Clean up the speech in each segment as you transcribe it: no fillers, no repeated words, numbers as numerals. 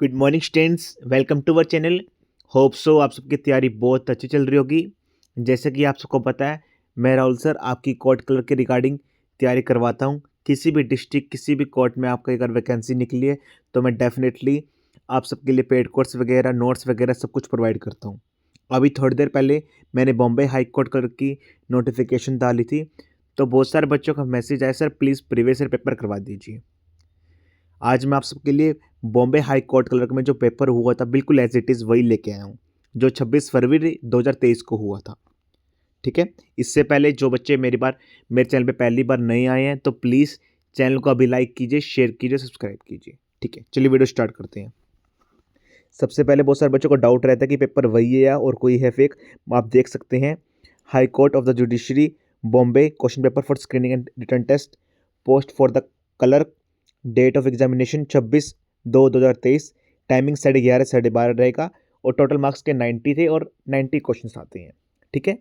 Good morning students, welcome to our channel. Hope so आप सबकी तैयारी बहुत अच्छी चल रही होगी। जैसे कि आप सबको पता है, मैं राहुल सर आपकी कोर्ट कलर के रिगार्डिंग तैयारी करवाता हूं। किसी भी डिस्ट्रिक्ट, किसी भी कोर्ट में आपका अगर वैकेंसी निकली है तो मैं डेफिनेटली आप सबके लिए पेड कोर्स वगैरह, नोट्स वगैरह सब कुछ प्रोवाइड करता हूं। अभी थोड़ी देर पहले मैंने बॉम्बे हाई कोर्ट कलर की नोटिफिकेशन डाली थी, तो बहुत सारे बच्चों का मैसेज आया, sir please previous year paper करवा दीजिए। आज मैं आप सबके लिए बॉम्बे हाई कोर्ट क्लर्क में जो पेपर हुआ था बिल्कुल एज इट इज़ वही लेके आया हूँ, जो 26 फरवरी 2023 को हुआ था। ठीक है। इससे पहले जो बच्चे मेरे चैनल पे पहली बार नए आए हैं तो प्लीज़ चैनल को अभी लाइक कीजिए, शेयर कीजिए, सब्सक्राइब कीजिए। ठीक है, चलिए वीडियो स्टार्ट करते हैं। सबसे पहले बहुत सारे बच्चों को डाउट रहता है कि पेपर वही है या और कोई है फेक। आप देख सकते हैं, high court of the judiciary Bombay, question paper for screening and return test, post for the clerk, date of examination 26/2/2023, timing 11:30 12:30 रहेगा और टोटल मार्क्स के 90 थे और 90 क्वेश्चन आते हैं। ठीक है।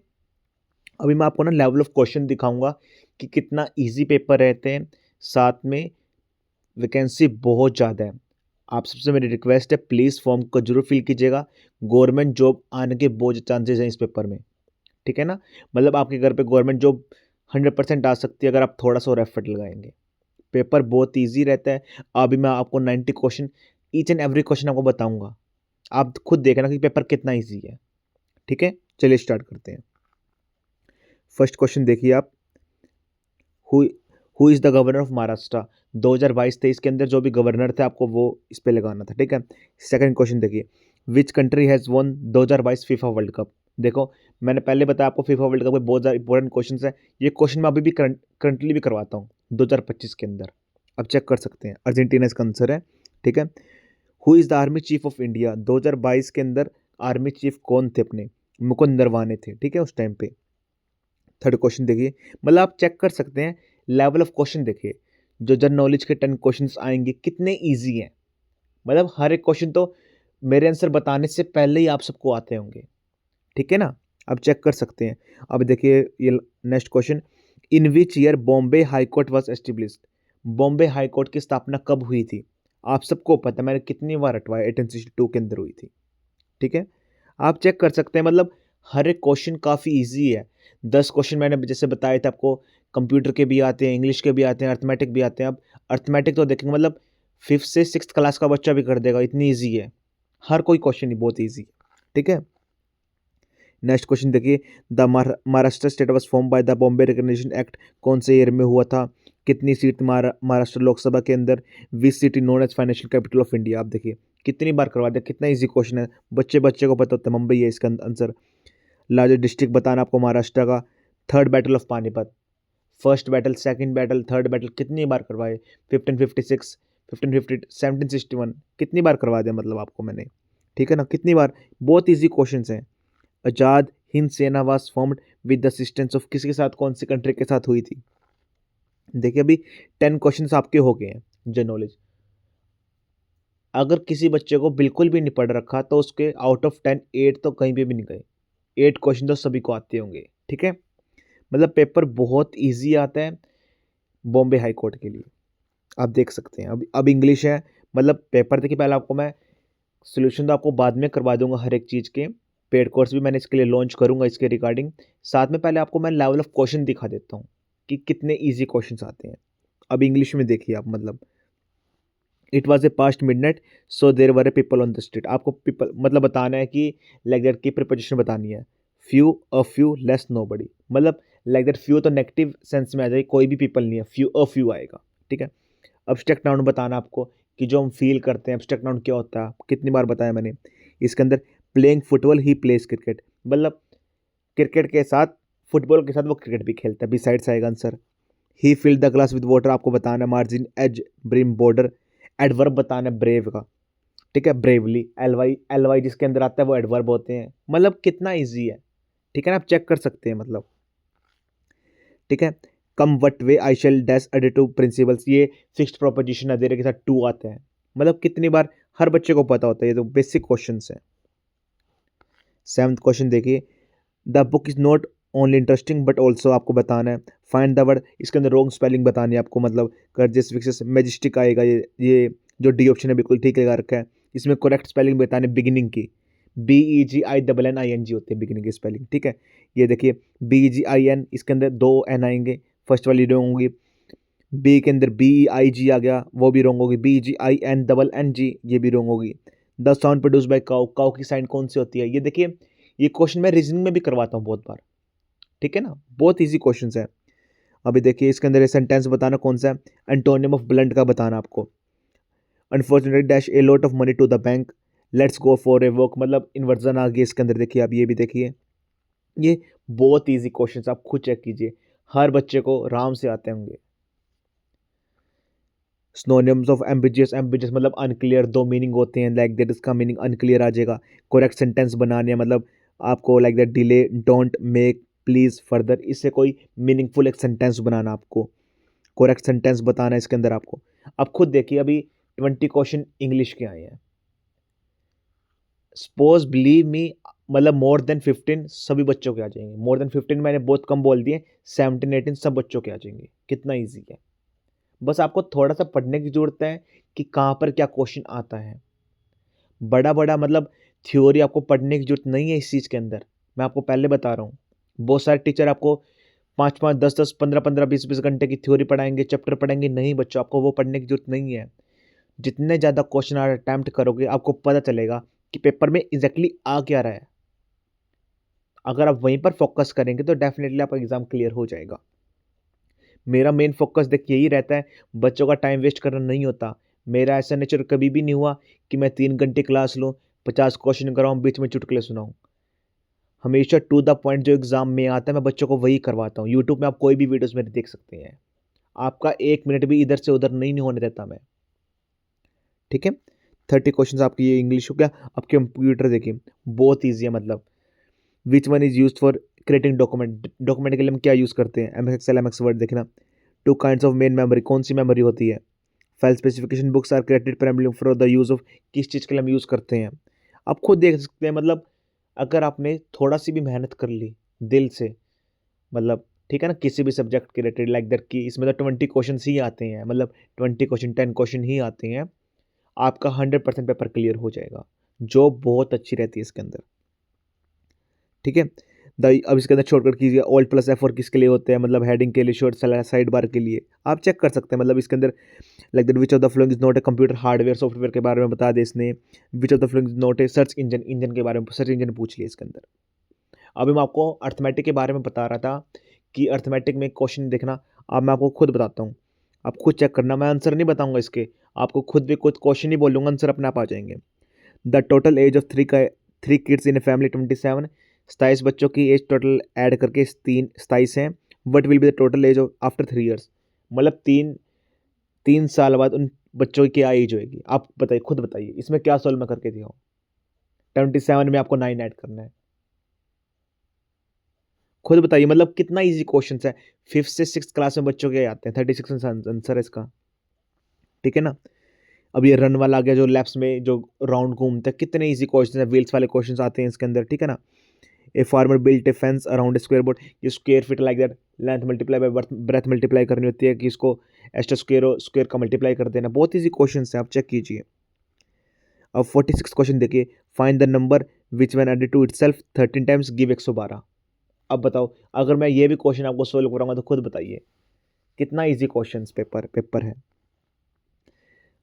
अभी मैं आपको ना लेवल ऑफ क्वेश्चन दिखाऊंगा कि कितना इजी पेपर रहते हैं, साथ में वैकेंसी बहुत ज़्यादा है। आप सबसे मेरी रिक्वेस्ट है, प्लीज़ फॉर्म को जरूर फिल कीजिएगा। गवर्नमेंट जॉब आने के बहुत चांसेस हैं इस पेपर में। ठीक है ना। मतलब आपके घर पे गवर्नमेंट जॉब 100% आ सकती है अगर आप थोड़ा सा और एफर्ट लगाएंगे। पेपर बहुत ईजी रहता है। अभी मैं आपको 90 question, each and every question आपको बताऊंगा। आप खुद देखना कि पेपर कितना ईजी है। ठीक है, चलिए स्टार्ट करते हैं। फर्स्ट क्वेश्चन देखिए आप, who who is the governor of Maharashtra. 2022-23 के अंदर जो भी गवर्नर थे आपको वो इस पे लगाना था। ठीक है। सेकंड क्वेश्चन देखिए, which country has won 2022 FIFA world cup. देखो, मैंने पहले बताया आपको फीफा वर्ल्ड कप में बहुत ज़्यादा इंपॉर्टेंट क्वेश्चन है। ये क्वेश्चन मैं अभी भी करंटली भी करवाता हूँ 2025 के अंदर। अब चेक कर सकते हैं, अर्जेंटीना इसका आंसर है। ठीक है। Who is the army chief of India. 2022 के अंदर आर्मी चीफ कौन थे अपने, मुकुंद नरवाने थे। ठीक है, उस टाइम पे। थर्ड क्वेश्चन देखिए, मतलब आप चेक कर सकते हैं लेवल ऑफ क्वेश्चन। देखिए, जो जनरल नॉलेज के 10 क्वेश्चंस आएंगे कितने इजी हैं। मतलब हर एक क्वेश्चन तो मेरे आंसर बताने से पहले ही आप सबको आते होंगे। ठीक है ना। अब चेक कर सकते हैं। अब देखिए ये next question, in which year Bombay high court was established. Bombay high court की स्थापना कब हुई थी। आप सबको पता है, मैंने कितनी बार हटवाया, 1862 के अंदर हुई थी। ठीक है। आप चेक कर सकते हैं, मतलब हर एक क्वेश्चन काफ़ी इजी है। 10 क्वेश्चन मैंने जैसे बताए थे आपको, कंप्यूटर के भी आते हैं, इंग्लिश के भी आते हैं, अर्थमेटिक भी आते हैं। अब अर्थमेटिक तो देखेंगे, मतलब 5th से 6th क्लास का बच्चा भी कर देगा, इतनी ईजी है। हर कोई क्वेश्चन ही बहुत ईजी है। ठीक है। नेक्स्ट क्वेश्चन देखिए, the Maharashtra state was form by the Bombay recognition act कौन से ईयर में हुआ था। कितनी सीट महाराष्ट्र लोकसभा के अंदर, which city known as financial capital of India. आप देखिए कितनी बार करवा दिया, कितना इजी क्वेश्चन है, बच्चे बच्चे को पता होता है, मुंबई है इसका आंसर। लार्जेस्ट डिस्ट्रिक्ट बताना आपको महाराष्ट्र का। Third battle of Panipat, first battle, second battle, third battle कितनी बार करवाए। 1556, 1550, 1761, कितनी बार करवा दिया मतलब आपको मैंने। ठीक है ना, कितनी बार। बहुत ईजी क्वेश्चन हैं। आजाद हिंद सेना was formed with the assistance of, किसके साथ, कौन सी कंट्री के साथ हुई थी। देखिए अभी 10 क्वेश्चंस आपके हो गए हैं जनरल नॉलेज। अगर किसी बच्चे को बिल्कुल भी नहीं पढ़ रखा तो उसके आउट ऑफ 10 8 तो कहीं पे भी नहीं गए। 8 क्वेश्चन तो सभी को आते होंगे। ठीक है। मतलब पेपर बहुत ईजी आता है बॉम्बे हाई कोर्ट के लिए। आप देख सकते हैं, अब इंग्लिश है। मतलब पेपर देखिए, पहले आपको मैं सोल्यूशन तो आपको बाद में करवा दूंगा हर एक चीज़ के। पेड कोर्स भी मैंने इसके लिए लॉन्च करूंगा इसके रिगार्डिंग। साथ में पहले आपको मैं लेवल ऑफ क्वेश्चन दिखा देता हूँ कि कितने इजी क्वेश्चंस आते हैं। अब इंग्लिश में देखिए आप, मतलब it was a past midnight so there were A people on the street. आपको पीपल मतलब बताना है कि लाइक दैट की प्रिपोजिशन बतानी है। Few, a few, less, nobody. मतलब लाइक दैट फ्यू तो नेगेटिव सेंस में आ जाएगी, कोई भी पीपल नहीं है, फ्यू, अ फ्यू आएगा। ठीक है। अब्स्ट्रैक्ट नाउन बताना आपको कि जो हम फील करते हैं, अब्स्ट्रैक्ट नाउन क्या होता है, कितनी बार बताया मैंने। इसके अंदर प्लेइंग फुटबॉल ही प्लेस क्रिकेट, मतलब क्रिकेट के साथ, फुटबॉल के साथ वो क्रिकेट भी खेलता है। बी साइड्स आएगा answer. He filled the glass with water, आपको बताना है margin, edge, brim, border. Adverb बताना है ब्रेव का। ठीक है, ब्रेवली, एल वाई जिसके अंदर आता है वो एडवर्ब होते हैं। मतलब कितना ईजी है। ठीक है ना, आप चेक कर सकते हैं मतलब। ठीक है। Come what way I shall dash additive principles, ये फिक्स्ड प्रोपोजिशन है, देरे के साथ टू आते हैं। मतलब कितनी बार, हर बच्चे को पता होता है, ये तो बेसिक क्वेश्चन है। 7th क्वेश्चन देखिए, the book is not only interesting but also, आपको बताना है फाइंड द वर्ड। इसके अंदर रॉन्ग स्पेलिंग बतानी है आपको, मतलब कर्जिस विक्सिस, मैजिस्टिक आएगा। ये जो डी ऑप्शन है बिल्कुल ठीक लगा रखा है। इसमें करेक्ट स्पेलिंग बताने बिगिनिंग की, BEGINNING होती है बिगिनिंग की स्पेलिंग, ठीक है। ये देखिए BGIN, इसके अंदर 2 N आएंगे, फर्स्ट वाली रॉन्ग होगी। बी के अंदर BEIG आ गया, वो भी रॉन्ग होगी। BGINNNG, ये भी रॉन्ग होगी। The sound produce by cow, cow की साइंड कौन सी होती है? ये देखिए, ये क्वेश्चन मैं रीजनिंग में भी करवाता हूँ बहुत बार, ठीक है ना, बहुत ईजी क्वेश्चन है। अभी देखिए इसके अंदर सेंटेंस बताना कौन सा है, एंटोनियम ऑफ ब्लंट का बताना आपको। Unfortunately dash a lot of money to the bank, let's go for a walk, मतलब इन्वर्जन आ गया इसके अंदर। देखिए आप ये भी देखिए, ये बहुत ईजी क्वेश्चन, आप खुद चेक कीजिए, हर बच्चे को आराम से आते होंगे। सिनोनिम्स ऑफ एम्बिजियस, एम्बिजियस मतलब अनक्लियर, 2 मीनिंग होते हैं, लाइक दैट इसका मीनिंग अनक्लियर आ जाएगा। करेक्ट सेंटेंस बनाने हैं, मतलब आपको like that delay, don't, make, please, further, इससे कोई मीनिंगफुल एक सेंटेंस बनाना, आपको करेक्ट सेंटेंस बताना है इसके अंदर आपको। अब खुद देखिए, अभी 20 क्वेश्चन इंग्लिश के आए हैं। सपोज बिलीव मी, मतलब मोर देन 15 सभी बच्चों के आ जाएंगे। मोर देन 15 मैंने बहुत कम बोल दिए, 17 18 सब बच्चों के आ जाएंगे। कितना ईजी है, बस आपको थोड़ा सा पढ़ने की जरूरत है कि कहाँ पर क्या क्वेश्चन आता है। बड़ा बड़ा मतलब थ्योरी आपको पढ़ने की जरूरत नहीं है इस चीज़ के अंदर, मैं आपको पहले बता रहा हूँ। बहुत सारे टीचर आपको 5 5 10 10 15 15 20 20 घंटे की थ्योरी पढ़ाएंगे, चैप्टर पढ़ाएंगे, नहीं बच्चों, आपको वो पढ़ने की जरूरत नहीं है। जितने ज़्यादा क्वेश्चन आप अटैम्प्ट करोगे, आपको पता चलेगा कि पेपर में एग्जैक्टली आ क्या रहा है। अगर आप वहीं पर फोकस करेंगे तो डेफिनेटली आपका एग्जाम क्लियर हो जाएगा। मेरा मेन फोकस देख यही रहता है, बच्चों का टाइम वेस्ट करना नहीं होता। मेरा ऐसा नेचर कभी भी नहीं हुआ कि मैं 3 घंटे क्लास लूँ, 50 क्वेश्चन कराऊँ, बीच में चुटकुले सुनाऊँ। हमेशा टू द पॉइंट जो एग्जाम में आता है मैं बच्चों को वही करवाता हूँ। यूट्यूब में आप कोई भी वीडियोस मेरे देख सकते हैं, आपका 1 मिनट भी इधर से उधर नहीं होने देता मैं, ठीक है। 30 क्वेश्चन आपकी ये इंग्लिश हो गया। अब कंप्यूटर देखिए, बहुत ईजी है, मतलब which one is use for creating document, document के लिए हम क्या यूज़ करते हैं? MS Excel, MS Word. देखना, 2 काइंड्स ऑफ मेन मेमोरी, कौन सी मेमोरी होती है? File specification books are created primary for the use of, किस चीज़ के लिए हम यूज़ करते हैं? आप खुद देख सकते हैं, मतलब अगर आपने थोड़ा सी भी मेहनत कर ली दिल से, मतलब ठीक है ना, किसी भी सब्जेक्ट के रिलेटेड, लाइक दैट कि इसमें तो 20 क्वेश्चन ही आते हैं, मतलब 20 क्वेश्चन 10 क्वेश्चन ही आते हैं, आपका 100% पेपर क्लियर हो जाएगा। जॉब बहुत अच्छी रहती है इसके अंदर, ठीक है। अब इसके अंदर शॉर्टकट कीजिए, Alt+F4 किसके लिए होते हैं? मतलब हेडिंग के लिए, शॉर्ट साइड बार के लिए, आप चेक कर सकते हैं। मतलब इसके अंदर like that which of the following is not a computer hardware, software के बारे में बता दे इसने। Which of the following is not a search engine, engine के बारे में, सर्च इंजन पूछ लिया इसके अंदर। अभी मैं आपको अर्थमेटिक के बारे में बता रहा था कि अर्थमेटिक में क्वेश्चन देखना, अब मैं आपको खुद बताता हूँ, आप खुद चेक करना, मैं आंसर नहीं बताऊंगा इसके, आपको खुद भी कुछ क्वेश्चन ही बोलूंगा, आंसर अपने आप आ जाएंगे। The total age of 3 kids in a family 27, 27 बच्चों की एज टोटल ऐड करके 27 हैं। What will be the total age of after 3 years, मतलब 3 साल बाद उन बच्चों की क्या एज होगी? आप बताइए, खुद बताइए, इसमें क्या सॉल्व मैं करके दिया हूँ? 27 में आपको 9 ऐड करना है, खुद बताइए, मतलब कितना इजी क्वेश्चन है। 5th से 6th क्लास में बच्चों के आते हैं, 36 आंसर है इसका, ठीक है ना। अब ये रन वाला आ गया, जो लैप्स में जो राउंड घूमते हैं, कितने इजी क्वेश्चन है, व्हील्स वाले क्वेश्चन आते हैं इसके अंदर, ठीक है ना। A farmer built a fence around square board, ये square feet like that, length multiply by breadth multiply करनी होती है कि इसको एक्स्ट्रा स्क्वायर का मल्टीप्लाई कर देना। बहुत इजी क्वेश्चन है, आप चेक कीजिए। अब 46 क्वेश्चन देखिए, find the number which when added to itself 13 times give 112। अब बताओ, अगर मैं ये भी क्वेश्चन आपको सोल्व कराऊंगा तो खुद बताइए कितना इजी क्वेश्चन पेपर है।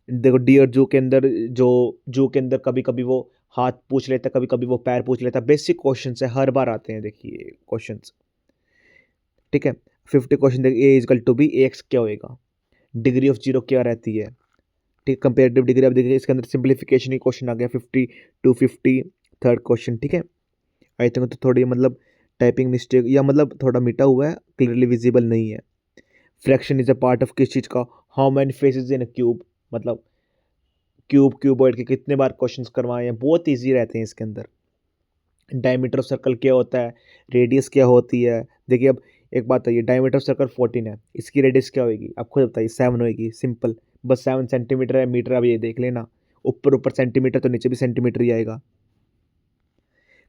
देखो डियर जू के अंदर, जो जू के अंदर कभी कभी वो हाथ पूछ लेता है, कभी कभी वो पैर पूछ लेता है, बेसिक क्वेश्चन है, हर बार आते हैं देखिए क्वेश्चन, ठीक है। 50 क्वेश्चन देखिए, A = B, AX क्या होएगा? डिग्री ऑफ जीरो क्या रहती है? ठीक, कंपेरेटिव डिग्री। अब देखिए इसके अंदर सिंप्लीफिकेशन ही क्वेश्चन आ गया, 50 to 50, थर्ड क्वेश्चन, ठीक है। आई थिंक तो थोड़ी मतलब टाइपिंग मिस्टेक, या मतलब थोड़ा मिटा हुआ है, क्लियरली विजिबल नहीं है। Fraction is a part of किस चीज़ का? How many faces in a cube, मतलब क्यूबॉइड के कितने बार क्वेश्चंस करवाए हैं, बहुत इजी रहते हैं इसके अंदर। डायमीटर ऑफ सर्कल क्या होता है, रेडियस क्या होती है? देखिए अब एक बात है, ये डायमीटर ऑफ सर्कल 14 है, इसकी रेडियस क्या होगी? आप खुद बताइए। 7 होगी, सिंपल, बस 7 सेंटीमीटर है, मीटर अब ये देख लेना, ऊपर ऊपर सेंटीमीटर तो नीचे भी सेंटीमीटर ही आएगा।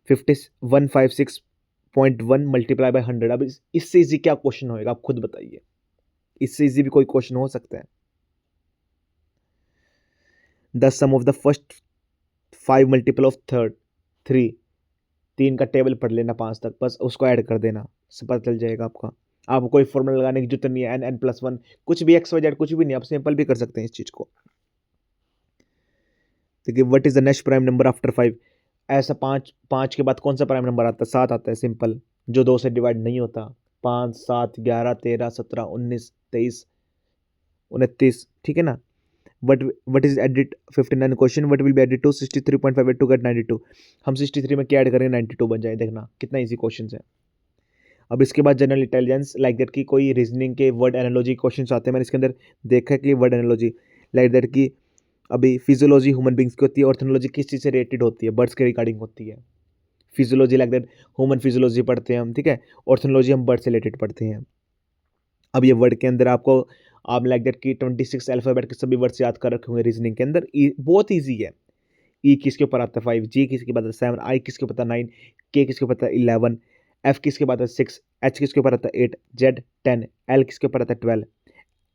156.1 मल्टीप्लाई बाय 100, अब इससे इजी क्या क्वेश्चन होएगा? आप खुद बताइए, इससे इजी भी कोई क्वेश्चन हो सकता है? The sum of the first 5 multiple of third 3, 3 का टेबल पढ़ लेना 5 तक, बस उसको ऐड कर देना, से पता चल जाएगा आपका। आपको कोई फॉर्मूला लगाने की जरूरत नहीं है, n+1 कुछ भी x y z कुछ भी नहीं, आप सिंपल भी कर सकते हैं इस चीज़ को। देखिए what is the next prime number after 5, ऐसा 5 के बाद कौन सा प्राइम नंबर आता है? 7 आता है, सिंपल, जो 2 से डिवाइड नहीं होता। 5 7 11 13 17 19 23 29, ठीक है ना। What is added 59 question, what will be added to 63.58 to get 92। हम 63 में क्या ऐड करेंगे? 92 बन जाए, देखना कितना इजी क्वेश्चन है। अब इसके बाद जनरल इंटेलिजेंस लाइक दैट की कोई रीजनिंग के वर्ड एनालॉजी क्वेश्चन आते हैं, मैंने इसके अंदर देखा है कि वर्ड एनालॉजी लाइक दैट की अभी फिजियोलॉजी ह्यूमन बींग्स की होती है, ऑर्थोलॉजी किस चीज़ से रिलेटेड होती है? बर्ड्स के रिगार्डिंग होती है। Physiology like that human physiology पढ़ते हैं हम, ठीक है। ऑर्थोलॉजी हम बर्ड से रिलेटेड पढ़ते हैं। अब ये वर्ड के अंदर आपको आप लाइक दैट की 26 अल्फाबेट के सभी वर्ड्स याद कर रखे होंगे रीजनिंग के अंदर। बहुत ईजी है। ई किसके ऊपर आता है? 5, जी किसके बाद आता है? 7, आई किसके ऊपर आता है? 9, के किसके ऊपर आता है? 11, एफ किसके बाद आता है? 6, एच किसके ऊपर आता है? 8, जेड 10, एल किसके ऊपर आता है? 12,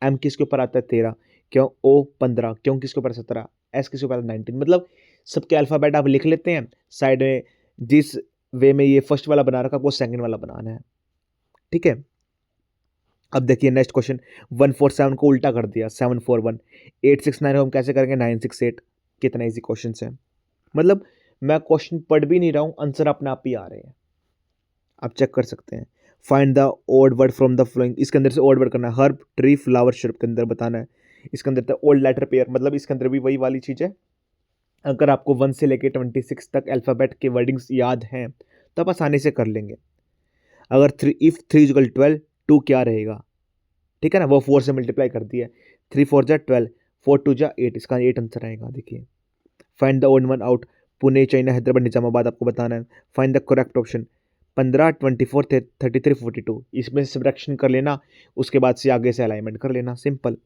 एम किसके ऊपर आता है? 13, क्यों? ओ 15, क्यों किसके ऊपर 17, एस किसके ऊपर 19। मतलब सबके अल्फाबेट आप लिख लेते हैं साइड में, जिस वे में ये फर्स्ट वाला बना रखा वो सेकंड वाला बनाना है, ठीक है। अब देखिए नेक्स्ट क्वेश्चन, 147 को उल्टा कर दिया, 741, 869 को हम कैसे करेंगे? 968। कितना इजी क्वेश्चन है, मतलब मैं क्वेश्चन पढ़ भी नहीं रहा हूँ, आंसर अपने आप ही आ रहे हैं, आप चेक कर सकते हैं। Find the odd word from the following, इसके अंदर से ओड वर्ड करना है, हर्ब ट्री फ्लावर श्रब के अंदर बताना है। इसके अंदर था ओल्ड लेटर पेयर, मतलब इसके अंदर भी वही वाली चीज़ है। अगर आपको 1 से लेके 26 तक अल्फ़ाबेट के वर्डिंग्स याद हैं तो आप आसानी से कर लेंगे। अगर 3 इफ 3 इज इक्वल 12, 2 क्या रहेगा? ठीक है ना, वो 4 से मल्टीप्लाई कर दिया, 3 4 जा 12, 4 2 जा 8, इसका 8 आंसर आएगा। देखिए find the odd one out, Pune China Hyderabad Nizamabad आपको बताना है। फाइंड द करेक्ट ऑप्शन, 15 24 33 42, इसमें से सब्ट्रैक्शन कर लेना, उसके बाद से आगे से अलाइनमेंट कर लेना, simple.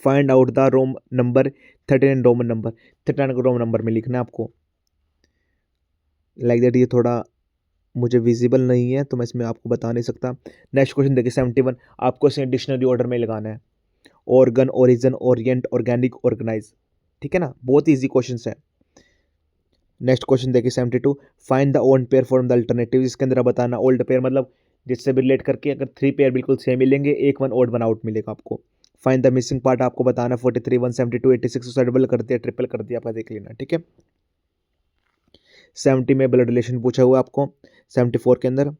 Find out the Roman number 39 Roman number, 39 को रोमन नंबर में लिखना है आपको, लाइक दैट। ये थोड़ा मुझे विजिबल नहीं है तो मैं इसमें आपको बता नहीं सकता। नेक्स्ट क्वेश्चन देखिए 71, आपको इसे डिक्शनरी ऑर्डर में लगाना है, organ origin orient organic organise, ठीक है ना, बहुत ईजी क्वेश्चन है। नेक्स्ट क्वेश्चन देखिए 72, find the old pair from the alternative, इसके अंदर बताना ओल्ड पेयर मतलब जिससे भी रिलेट करके अगर 3 पेयर बिल्कुल सेम मिलेंगे, एक 1 ओड 1 आउट मिलेगा आपको। फाइंड द मिसिंग पार्ट आपको बताना, 43 172 86 को डबल कर दिया ट्रिपल कर दिया, आपका देख लेना, ठीक है। 70 में ब्लड रिलेशन पूछा हुआ आपको, 74 के अंदर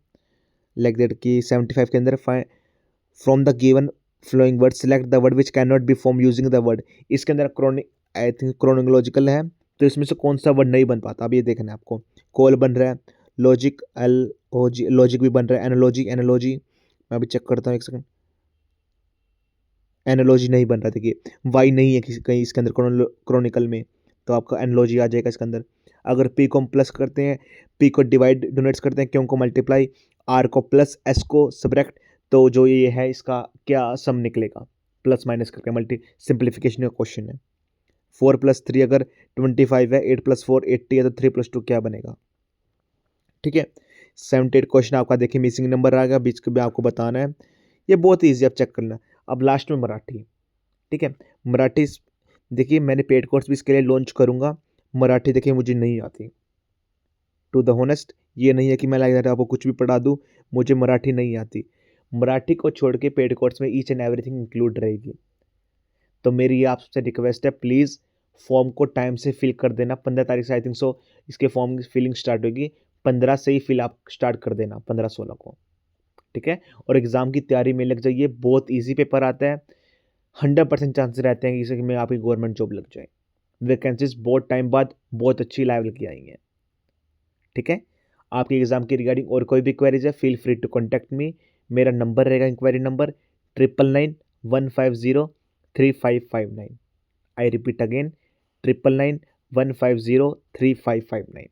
लाइक दैट की 75 के अंदर from the given following word select the word which can not be form using the word, इसके अंदर आई थिंक क्रोनोलॉजिकल है, तो इसमें से कौन सा वर्ड नहीं बन पाता, अब ये देखना है आपको। कॉल बन रहा है, लॉजिक एल ओ जी, लॉजिक भी बन रहा है, एनालॉजी एनालॉजी, मैं अभी चेक करता हूँ एक सेकंड, एनालॉजी नहीं बन रहा, देखिए वाई नहीं है किसी कहीं इसके अंदर क्रोनिकल में, तो आपका एनालॉजी आ जाएगा इसके अंदर। अगर पी को हम प्लस करते हैं, पी को डिवाइड डोनेट्स करते हैं, क्यों को मल्टीप्लाई, आर को प्लस, एस को सब्ट्रैक्ट, तो जो ये है इसका क्या सम निकलेगा, प्लस माइनस करके मल्टी, सिंप्लीफिकेशन का क्वेश्चन है। 4 + 3 अगर 25 है, 8 + 4 80 है, तो 3 + 2 क्या बनेगा, ठीक है। 78 क्वेश्चन आपका देखिए मिसिंग नंबर आ गया, बीच के भी आपको बताना है, ये बहुत ईजी, आप चेक करना। अब लास्ट में मराठी, ठीक है। मराठी देखिए मैंने पेड कोर्स भी इसके लिए लॉन्च करूंगा, मराठी देखिए मुझे नहीं आती, टू द होनेस्ट ये नहीं है कि मैं लाइक आपको कुछ भी पढ़ा दूं, मुझे मराठी नहीं आती। मराठी को छोड़ के पेड कोर्स में ईच एंड एवरीथिंग इंक्लूड रहेगी, तो मेरी ये आपसे रिक्वेस्ट है, प्लीज़ फॉर्म को टाइम से फिल कर देना। 15 तारीख से आई थिंक सो इसके फॉर्म की फिलिंग स्टार्ट होगी, 15 से ही फिल आप स्टार्ट कर देना, 15-16 को, ठीक है। और एग्ज़ाम की तैयारी में लग जाइए, बहुत ईजी पेपर आता है, 100% चांसेस रहते हैं कि इससे में आपकी गवर्नमेंट जॉब लग जाए। वैकेंसीज बहुत टाइम बाद बहुत अच्छी लेवल की आई हैं, ठीक है। आपके एग्ज़ाम की रिगार्डिंग और कोई भी क्वेरीज है, feel free to contact me. मेरा नंबर रहेगा inquiry number 9991503559। I repeat again 9991503559।